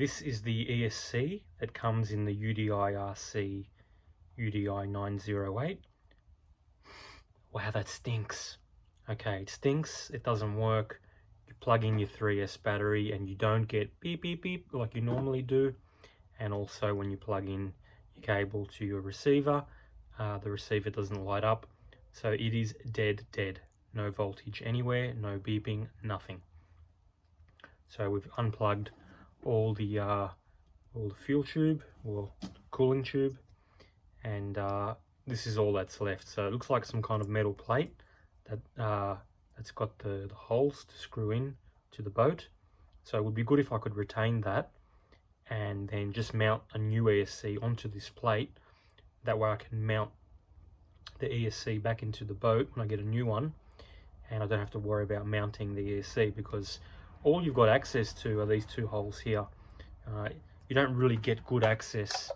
this is the ESC that comes in the UDIRC UDI908. Wow, that stinks. Okay, it stinks, it doesn't work. You plug in your 3S battery and you don't get beep beep beep like you normally do. And also when you plug in your cable to your receiver, the receiver doesn't light up. So it is dead. No voltage anywhere, no beeping, nothing. So we've unplugged all the fuel tube or cooling tube, and this is all that's left. So it looks like some kind of metal plate that that's got the holes to screw in to the boat. So it would be good if I could retain that and then just mount a new ESC onto this plate. That way I can mount the ESC back into the boat when I get a new one, and I don't have to worry about mounting the ESC, because all you've got access to are these two holes here. You don't really get good access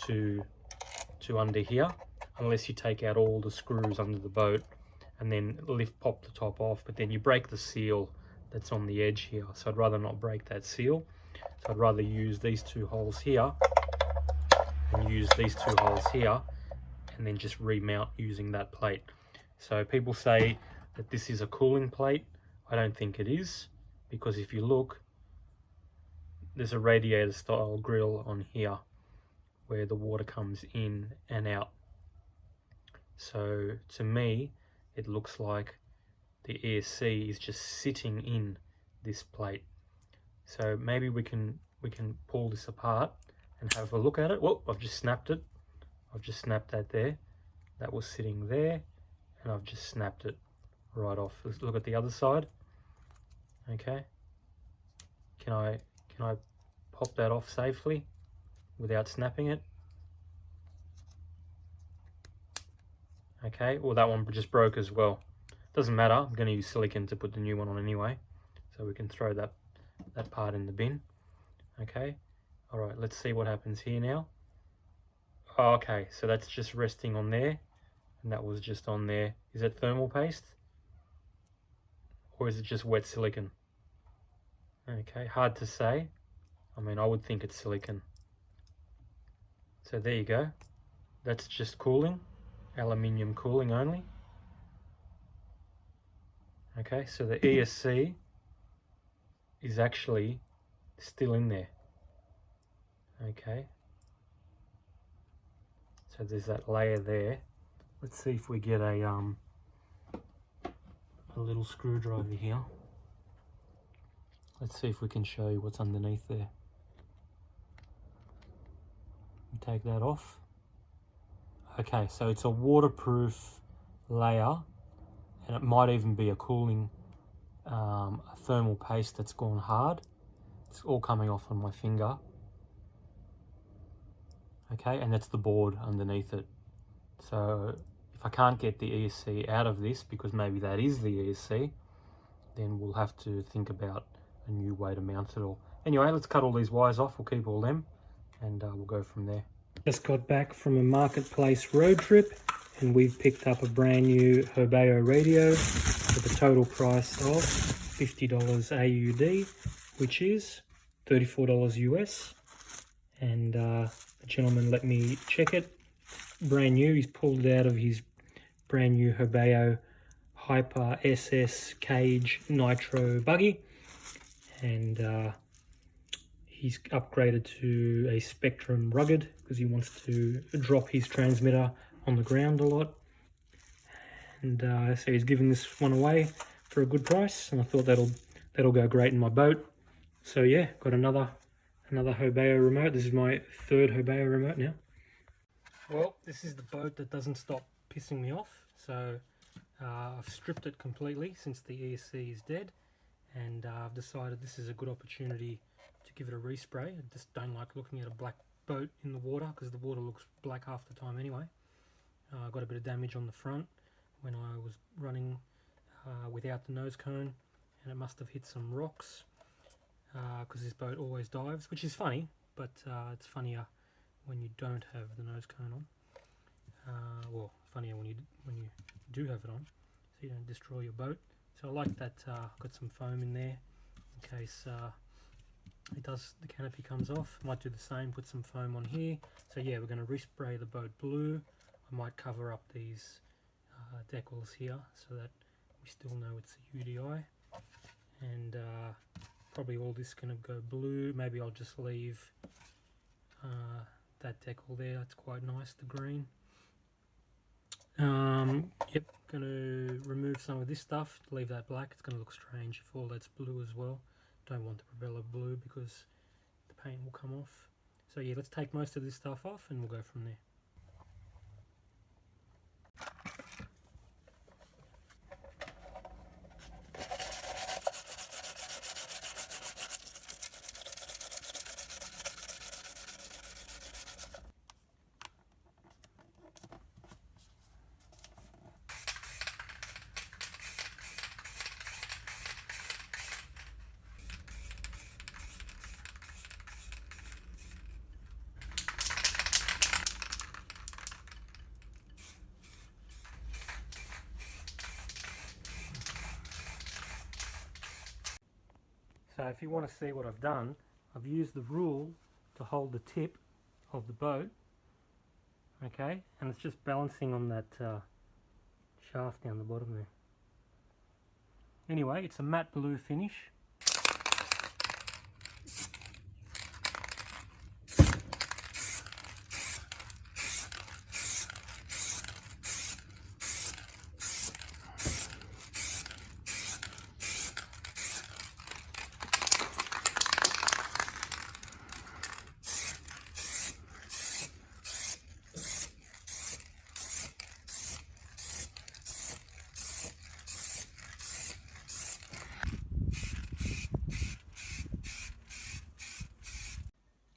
to under here unless you take out all the screws under the boat and then pop the top off, but then you break the seal that's on the edge here. So I'd rather not break that seal. So I'd rather use these two holes here and use these two holes here and then just remount using that plate. So people say that this is a cooling plate. I don't think it is, because if you look, there's a radiator style grill on here where the water comes in and out. So to me, it looks like the ESC is just sitting in this plate. So maybe we can pull this apart and have a look at it. Well, I've just snapped it. I've just snapped that there. That was sitting there, and I've just snapped it right off. Let's look at the other side. Okay. Can I pop that off safely without snapping it? Okay, well that one just broke as well. Doesn't matter, I'm going to use silicone to put the new one on anyway. So we can throw that part in the bin. Okay, alright, let's see what happens here now. Okay, so that's just resting on there, and that was just on there. Is it thermal paste? Or is it just wet silicone? Okay, hard to say. I mean, I would think it's silicone. So there you go. That's just cooling. Aluminium cooling only. Okay, so the ESC is actually still in there. Okay. So there's that layer there. Let's see if we get a little screwdriver here. Let's see if we can show you what's underneath there. Take that off. Okay, so it's a waterproof layer, and it might even be a cooling, a thermal paste that's gone hard. It's all coming off on my finger. Okay, and that's the board underneath it. So if I can't get the ESC out of this, because maybe that is the ESC, then we'll have to think about a new way to mount it all. Anyway, let's cut all these wires off. We'll keep all them, and we'll go from there. Just got back from a marketplace road trip, and we've picked up a brand new Hobao radio with a total price of $50 AUD, which is $34 US. And the gentleman let me check it. Brand new. He's pulled it out of his brand new Hobao Hyper SS Cage Nitro buggy, and he's upgraded to a Spectrum Rugged because he wants to drop his transmitter on the ground a lot. And so he's giving this one away for a good price, and I thought that'll go great in my boat. So yeah, got another Hobao remote. This is my third Hobao remote now. Well, this is the boat that doesn't stop pissing me off. So I've stripped it completely since the ESC is dead, and I've decided this is a good opportunity to give it a respray. I just don't like looking at a black boat in the water because the water looks black half the time anyway. I got a bit of damage on the front when I was running without the nose cone, and it must have hit some rocks because this boat always dives, which is funny, but it's funnier when you don't have the nose cone on. Well, funnier when you do have it on, so you don't destroy your boat. So I like that. Got some foam in there in case the canopy comes off. Might do the same, put some foam on here. So yeah, we're going to respray the boat blue. I might cover up these decals here so that we still know it's a UDI. And probably all this is going to go blue. Maybe I'll just leave that decal there. That's quite nice, the green. Yep, going to remove some of this stuff, leave that black. It's going to look strange if all that's blue as well. Don't want the propeller blue because the paint will come off. So yeah, let's take most of this stuff off and we'll go from there. So if you want to see what I've done, I've used the rule to hold the tip of the boat, okay, and it's just balancing on that shaft down the bottom there. Anyway, it's a matte blue finish.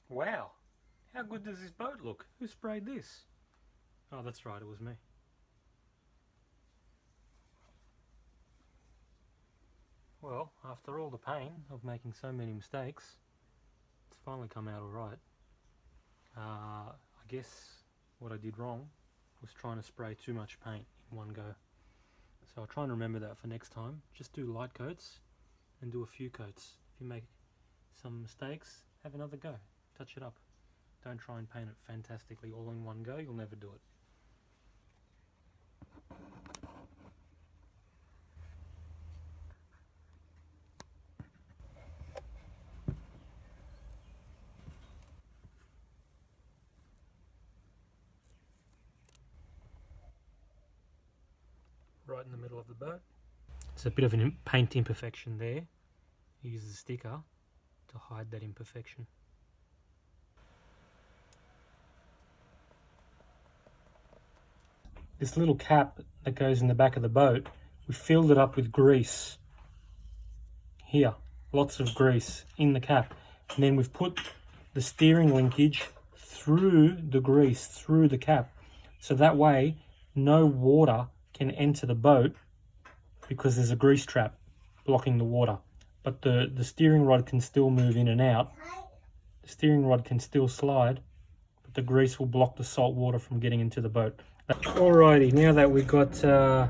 Wow, how good does this boat look? Who sprayed this? Oh, that's right, it was me. Well, after all the pain of making so many mistakes, it's finally come out alright. I guess what I did wrong was trying to spray too much paint in one go. So I'll try and remember that for next time. Just do light coats and do a few coats. If you make some mistakes, have another go. Touch it up. Don't try and paint it fantastically all in one go, you'll never do it. Right in the middle of the boat. There's a bit of a paint imperfection there. Use the sticker to hide that imperfection. This little cap that goes in the back of the boat, we filled it up with grease. Here, lots of grease in the cap. And then we've put the steering linkage through the grease, through the cap. So that way, no water can enter the boat because there's a grease trap blocking the water. But the steering rod can still move in and out. The steering rod can still slide, but the grease will block the salt water from getting into the boat. Alrighty, now that we've got the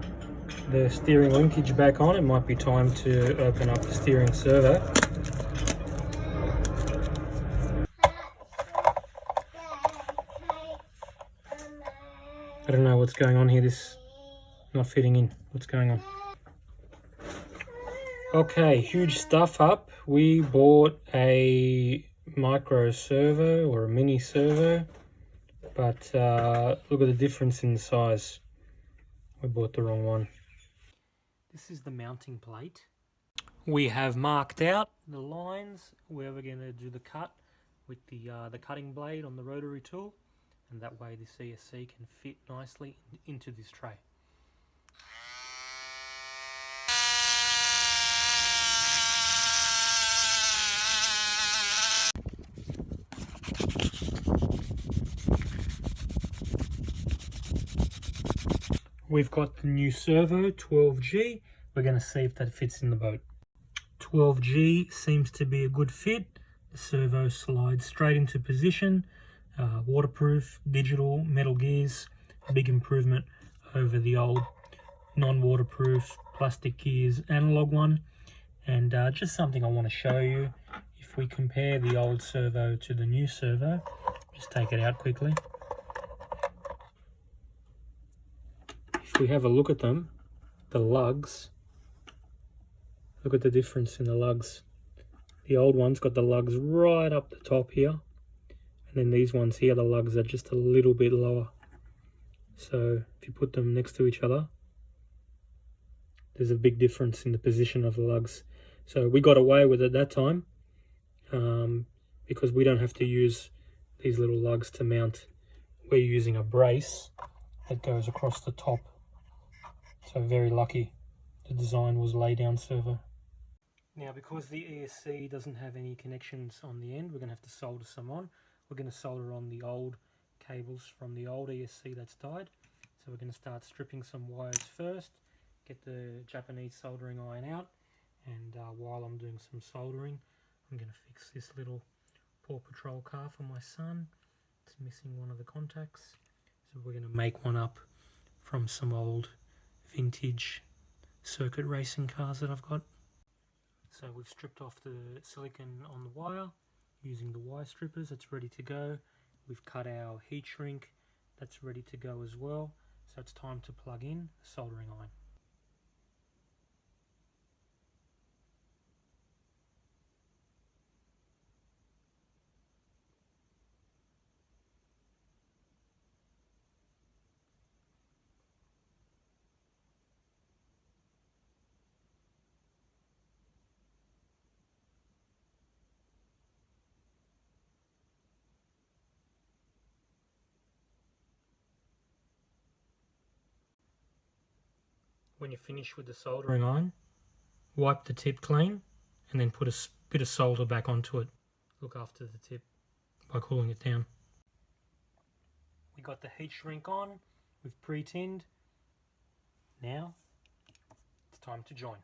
steering linkage back on, it might be time to open up the steering servo. I don't know what's going on here, this is not fitting in. What's going on? Okay, huge stuff up. We bought a micro servo or a mini servo. But look at the difference in the size. We bought the wrong one. This is the mounting plate. We have marked out the lines where we're going to do the cut with the cutting blade on the rotary tool, and that way this ESC can fit nicely into this tray. We've got the new servo 12G. We're going to see if that fits in the boat. 12G seems to be a good fit. The servo slides straight into position. Waterproof, digital, metal gears. A big improvement over the old non-waterproof plastic gears analog one. And just something I want to show you. If if we compare the old servo to the new servo, just take it out quickly. If we have a look at them, the lugs, look at the difference in the lugs. The old one's got the lugs right up the top here, and then these ones here, the lugs are just a little bit lower. So if you put them next to each other, there's a big difference in the position of the lugs. So we got away with it that time because we don't have to use these little lugs to mount. We're using a brace that goes across the top. So very lucky the design was lay down servo. Now because the ESC doesn't have any connections on the end, we're going to have to solder some on. We're going to solder on the old cables from the old ESC that's died. So we're going to start stripping some wires first, get the Japanese soldering iron out, and while I'm doing some soldering, I'm going to fix this little Paw Patrol car for my son. It's missing one of the contacts, so we're going to make one up from some old vintage circuit racing cars that I've got. So we've stripped off the silicon on the wire using the wire strippers. It's ready to go. We've cut our heat shrink. That's ready to go as well. So it's time to plug in the soldering iron. When you finish with the soldering iron, wipe the tip clean and then put a bit of solder back onto it. Look after the tip by cooling it down. We got the heat shrink on, we've pre-tinned. Now it's time to join.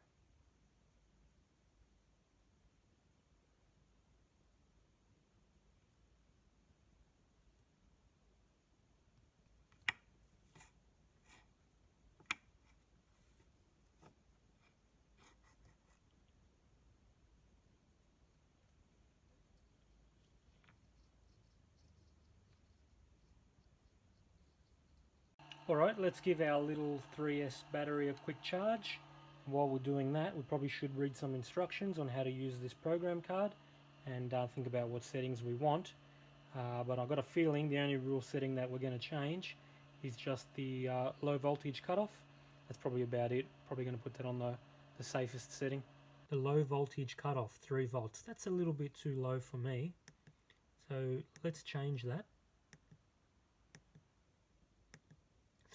Alright, let's give our little 3S battery a quick charge. While we're doing that, we probably should read some instructions on how to use this program card and think about what settings we want. But I've got a feeling the only real setting that we're going to change is just the low voltage cutoff. That's probably about it. Probably going to put that on the safest setting. The low voltage cutoff, 3 volts. That's a little bit too low for me. So let's change that.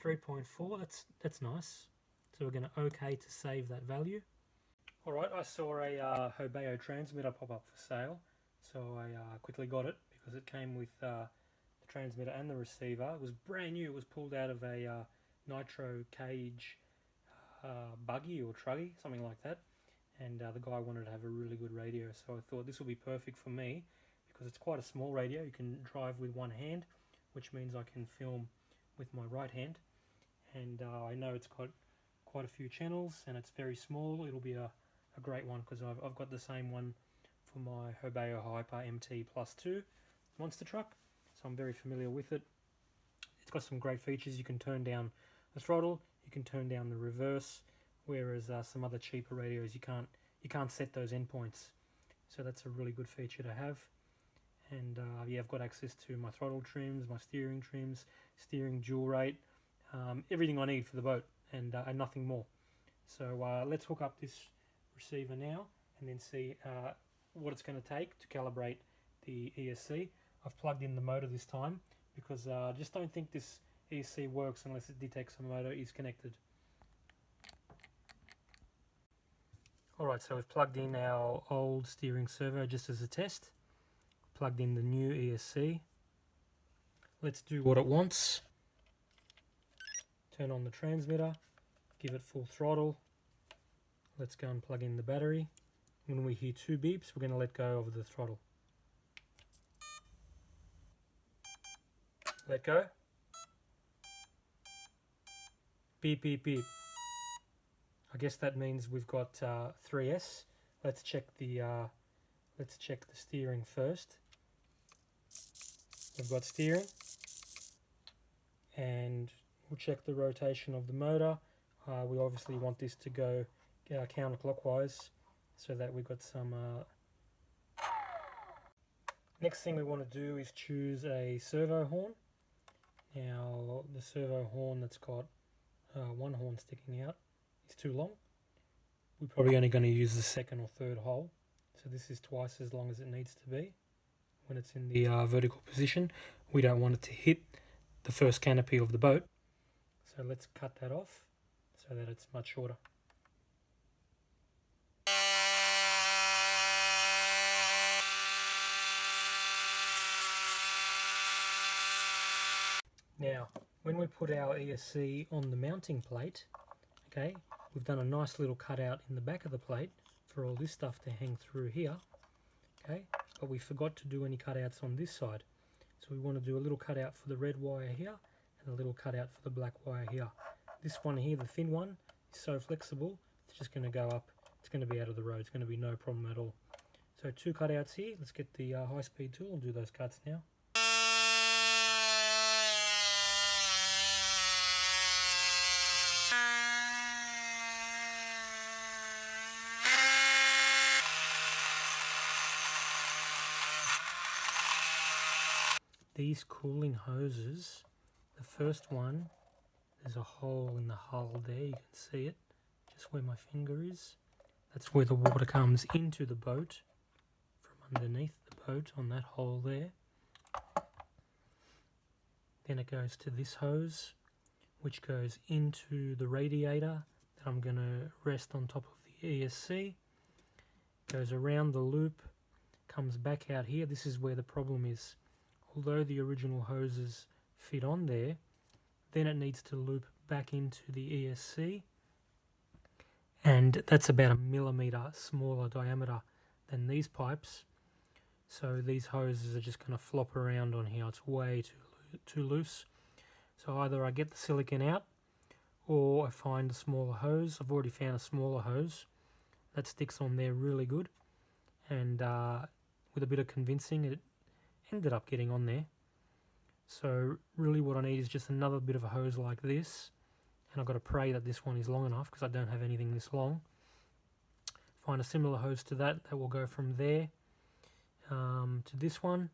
3.4, that's nice. So we're going to OK to save that value. Alright, I saw a Hobao transmitter pop up for sale, so I quickly got it because it came with the transmitter and the receiver. It was brand new. It was pulled out of a nitro cage buggy or truggy, something like that, and the guy wanted to have a really good radio, so I thought this will be perfect for me because it's quite a small radio. You can drive with one hand, which means I can film with my right hand, and I know it's got quite a few channels and it's very small. It'll be a great one because I've got the same one for my Hobao Hyper MT Plus 2 monster truck, so I'm very familiar with it. It's got some great features. You can turn down the throttle, you can turn down the reverse, whereas some other cheaper radios you can't set those endpoints, so that's a really good feature to have. And yeah, I've got access to my throttle trims, my steering trims, steering dual rate, everything I need for the boat, and nothing more. So let's hook up this receiver now and then see what it's going to take to calibrate the ESC. I've plugged in the motor this time because I just don't think this ESC works unless it detects a motor is connected. Alright, so we've plugged in our old steering servo just as a test. Plugged in the new ESC. Let's do what it wants. Turn on the transmitter, give it full throttle. Let's go and plug in the battery. When we hear 2 beeps, we're going to let go of the throttle. Let go. Beep, beep, beep. I guess that means we've got 3S. Let's check the let's check the steering first. We've got steering, and we'll check the rotation of the motor. We obviously want this to go counterclockwise so that we've got some... Next thing we want to do is choose a servo horn. Now the servo horn that's got one horn sticking out is too long. We're probably only going to use the second or third hole, so this is twice as long as it needs to be when it's in the vertical position. We don't want it to hit the first canopy of the boat, so let's cut that off so that it's much shorter. Now, when we put our ESC on the mounting plate, okay, we've done a nice little cutout in the back of the plate for all this stuff to hang through here, okay, but we forgot to do any cutouts on this side. So we want to do a little cutout for the red wire here and a little cutout for the black wire here. This one here, the thin one, is so flexible, it's just going to go up, it's going to be out of the road, it's going to be no problem at all. So 2 cutouts here. Let's get the high-speed tool and do those cuts now. These cooling hoses, the first one, there's a hole in the hull there, you can see it, just where my finger is. That's where the water comes into the boat from underneath the boat on that hole there. Then it goes to this hose, which goes into the radiator that I'm going to rest on top of the ESC. Goes around the loop, comes back out here. This is where the problem is. Although the original hoses fit on there, then it needs to loop back into the ESC, and that's about 1 millimeter smaller diameter than these pipes. So these hoses are just going to flop around on here. It's way too loose. So either I get the silicone out or I find a smaller hose. I've already found a smaller hose that sticks on there really good, and with a bit of convincing it ended up getting on there. So really what I need is just another bit of a hose like this, and I've got to pray that this one is long enough because I don't have anything this long. Find a similar hose to that will go from there to this one,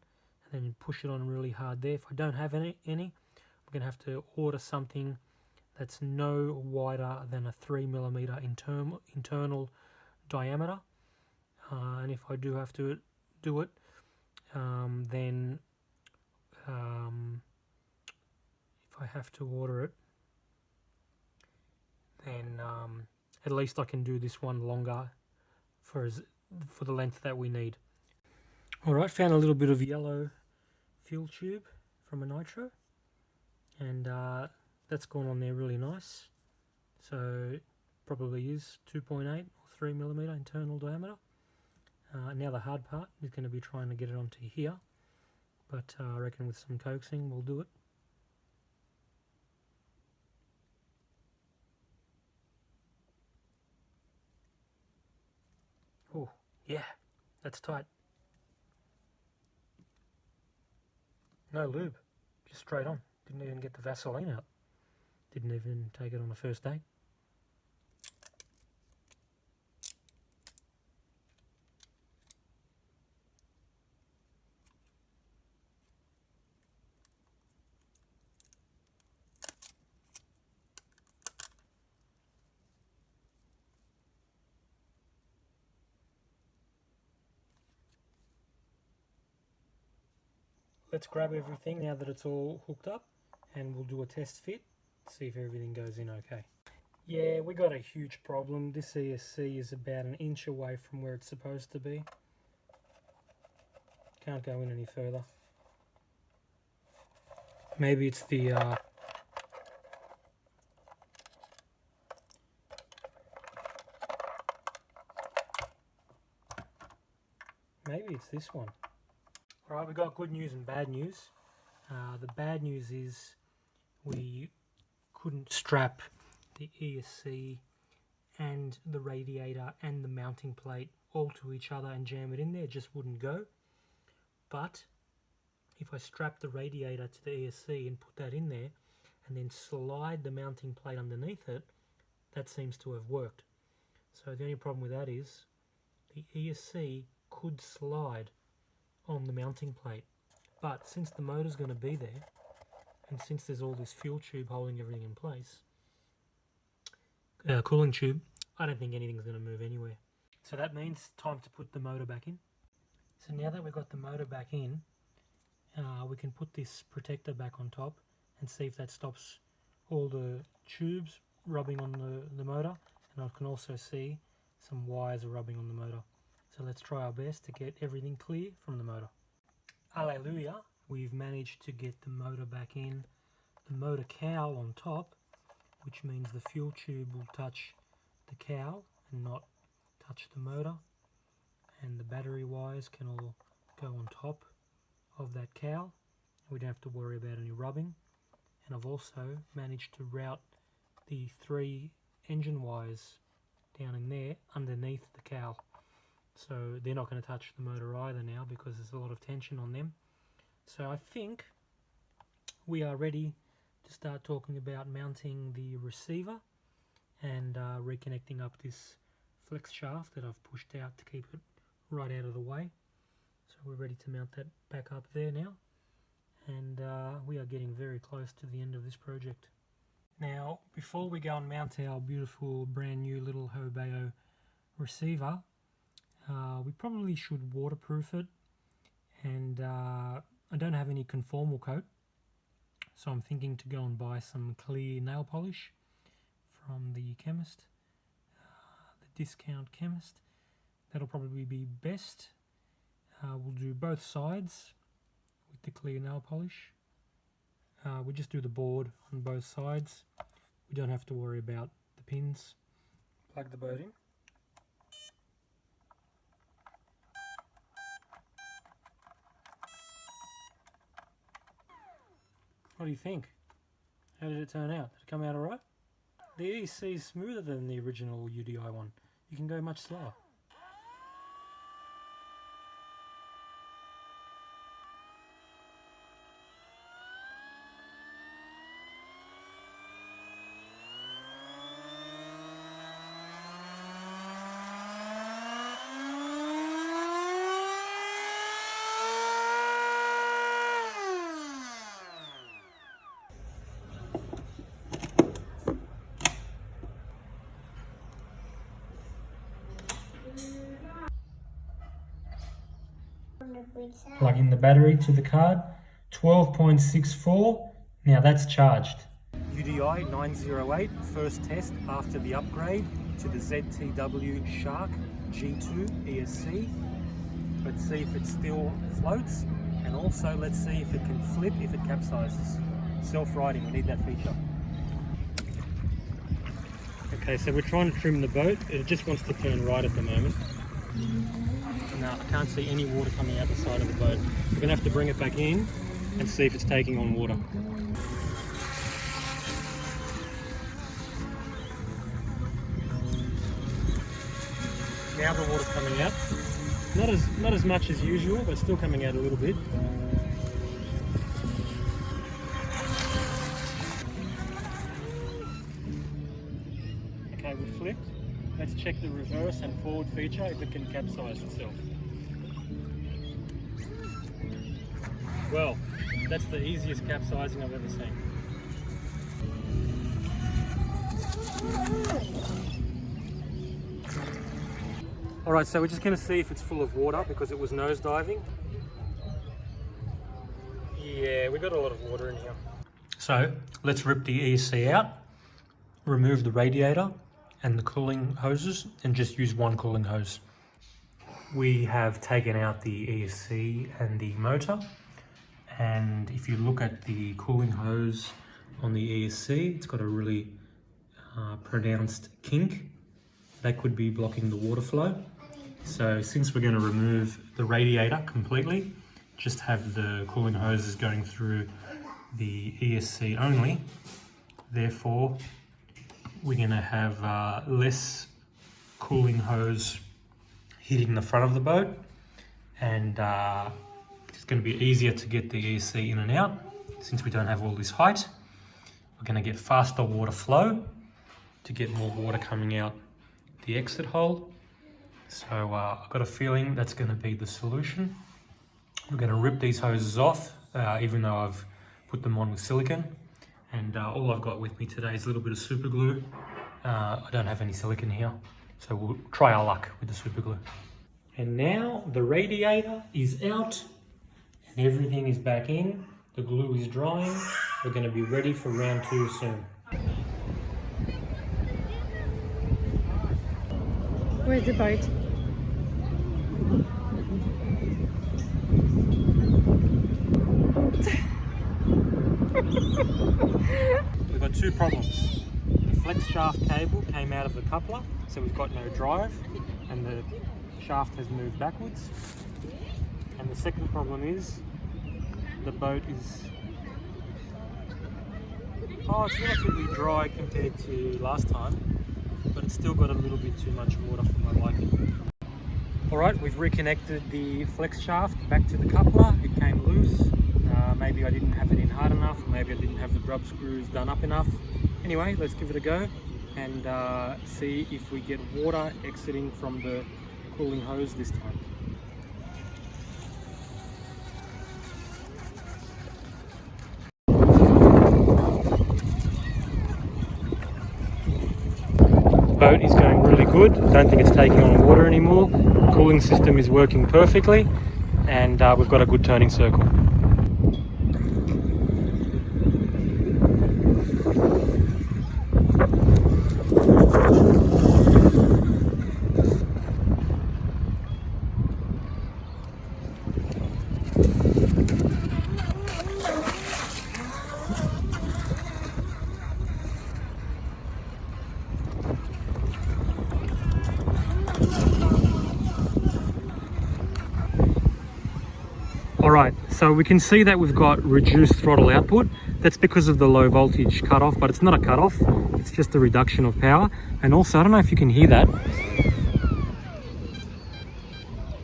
and then push it on really hard there. If I don't have any I'm going to have to order something that's no wider than a 3 millimeter internal diameter, and if I do have to do it, then if I have to order it, then at least I can do this one longer for the length that we need. Alright, found a little bit of yellow fuel tube from a nitro, and that's gone on there really nice. So it probably is 2.8 or 3 millimeter internal diameter. Now the hard part is going to be trying to get it onto here, but I reckon with some coaxing we'll do it. Oh, yeah, that's tight. No lube, just straight on. Didn't even get the Vaseline out. Didn't even take it on the first day. Let's grab everything now that it's all hooked up, and we'll do a test fit, see if everything goes in okay. Yeah, we got a huge problem. This ESC is about 1 inch away from where it's supposed to be. Can't go in any further. Maybe it's the maybe it's this one. Alright, we got good news and bad news. The bad news is we couldn't strap the ESC and the radiator and the mounting plate all to each other and jam it in there, it just wouldn't go. But if I strap the radiator to the ESC and put that in there and then slide the mounting plate underneath it, that seems to have worked. So the only problem with that is the ESC could slide on the mounting plate, but since the motor's going to be there and since there's all this fuel tube holding everything in place, cooling tube, I don't think anything's going to move anywhere. So that means time to put the motor back in. So now that we've got the motor back in, we can put this protector back on top and see if that stops all the tubes rubbing on the motor, and I can also see some wires are rubbing on the motor. So let's try our best to get everything clear from the motor. Hallelujah, we've managed to get the motor back in. The motor cowl on top, which means the fuel tube will touch the cowl and not touch the motor, and the battery wires can all go on top of that cowl. We don't have to worry about any rubbing. And I've also managed to route the 3 engine wires down in there underneath the cowl, so they're not going to touch the motor either now because there's a lot of tension on them. So I think we are ready to start talking about mounting the receiver and reconnecting up this flex shaft that I've pushed out to keep it right out of the way. So we're ready to mount that back up there now, and we are getting very close to the end of this project. Now, before we go and mount our beautiful brand new little Hobao receiver, we probably should waterproof it, and I don't have any conformal coat, so I'm thinking to go and buy some clear nail polish from the chemist, the discount chemist. That'll probably be best. We'll do both sides with the clear nail polish. We just do the board on both sides. We don't have to worry about the pins. Plug the boat in. What do you think? How did it turn out? Did it come out alright? The ESC is smoother than the original UDI one. You can go much slower. Plug in the battery to the card, 12.64, now that's charged. UDI908, first test after the upgrade to the ZTW Shark G2 ESC. Let's see if it still floats, and also let's see if it can flip if it capsizes. Self-riding, we need that feature. Okay, so we're trying to trim the boat. It just wants to turn right at the moment. Now, I can't see any water coming out the side of the boat. We're going to have to bring it back in and see if it's taking on water. Now the water's coming out. Not as much as usual, but still coming out a little bit. Okay, we flipped. Let's check the reverse and forward feature if it can capsize itself. Well, that's the easiest capsizing I've ever seen. Alright, so we're just going to see if it's full of water because it was nosediving. Yeah, we got a lot of water in here. So let's rip the ESC out, remove the radiator and the cooling hoses, and just use one cooling hose. We have taken out the ESC and the motor, and if you look at the cooling hose on the ESC, it's got a really pronounced kink. That could be blocking the water flow. So since we're going to remove the radiator completely, just have the cooling hoses going through the ESC only, therefore we're going to have less cooling hose hitting the front of the boat, and it's going to be easier to get the ESC in and out since we don't have all this height. We're going to get faster water flow to get more water coming out the exit hole. So I've got a feeling that's going to be the solution. We're going to rip these hoses off, even though I've put them on with silicone. And all I've got with me today is a little bit of super glue. I don't have any silicone here, so we'll try our luck with the super glue. And now the radiator is out and everything is back in. The glue is drying. We're going to be ready for round 2 soon. Where's the boat? We've got 2 problems. The flex shaft cable came out of the coupler, so we've got no drive, and the shaft has moved backwards. And the second problem is the boat is it's relatively dry compared to last time, but it's still got a little bit too much water for my liking. Alright, we've reconnected the flex shaft back to the coupler. It came loose. Maybe I didn't have it in hard enough, maybe I didn't have the grub screws done up enough. Anyway, let's give it a go and see if we get water exiting from the cooling hose this time. Boat is going really good. Don't think it's taking on water anymore. The cooling system is working perfectly, and we've got a good turning circle. Alright, so we can see that we've got reduced throttle output. That's because of the low voltage cutoff, but it's not a cutoff, it's just a reduction of power. And also, I don't know if you can hear that.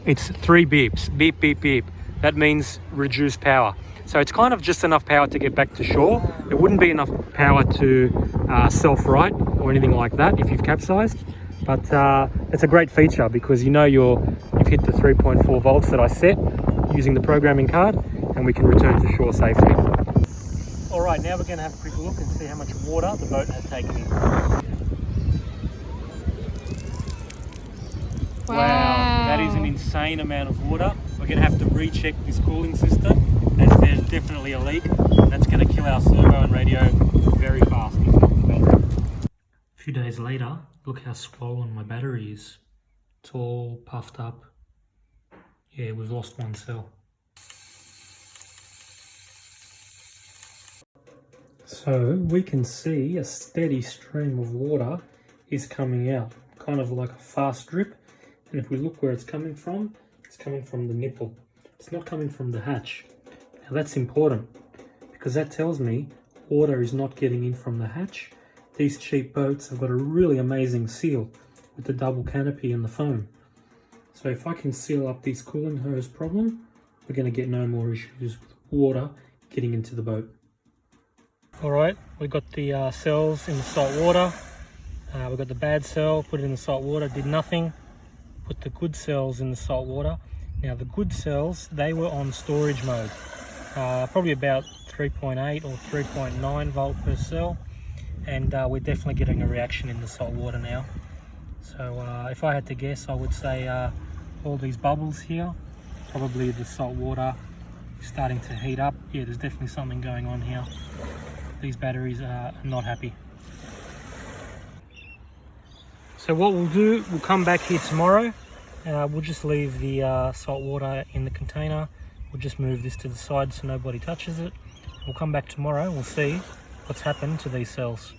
It's 3 beeps, beep, beep, beep. That means reduced power. So it's kind of just enough power to get back to shore. It wouldn't be enough power to self-right or anything like that if you've capsized. But it's a great feature because you know you've hit the 3.4 volts that I set using the programming card, and we can return to shore safely. Alright, now we're going to have a quick look and see how much water the boat has taken in. Wow, that is an insane amount of water. We're going to have to recheck this cooling system as there's definitely a leak. That's going to kill our servo and radio very fast, if not the battery. A few days later, look how swollen my battery is. It's all puffed up. Yeah, we've lost 1 cell. So we can see a steady stream of water is coming out, kind of like a fast drip. And if we look where it's coming from the nipple. It's not coming from the hatch. Now that's important because that tells me water is not getting in from the hatch. These cheap boats have got a really amazing seal with the double canopy and the foam. So if I can seal up this cooling hose problem, we're going to get no more issues with water getting into the boat. Alright, we got the cells in the salt water. We got the bad cell, put it in the salt water, did nothing. Put the good cells in the salt water. Now the good cells, they were on storage mode. Probably about 3.8 or 3.9 volt per cell. And we're definitely getting a reaction in the salt water now. So if I had to guess, I would say all these bubbles here, probably the salt water is starting to heat up. Yeah, there's definitely something going on here. These batteries are not happy. So what we'll do, we'll come back here tomorrow. We'll just leave the salt water in the container. We'll just move this to the side so nobody touches it. We'll come back tomorrow, we'll see what's happened to these cells.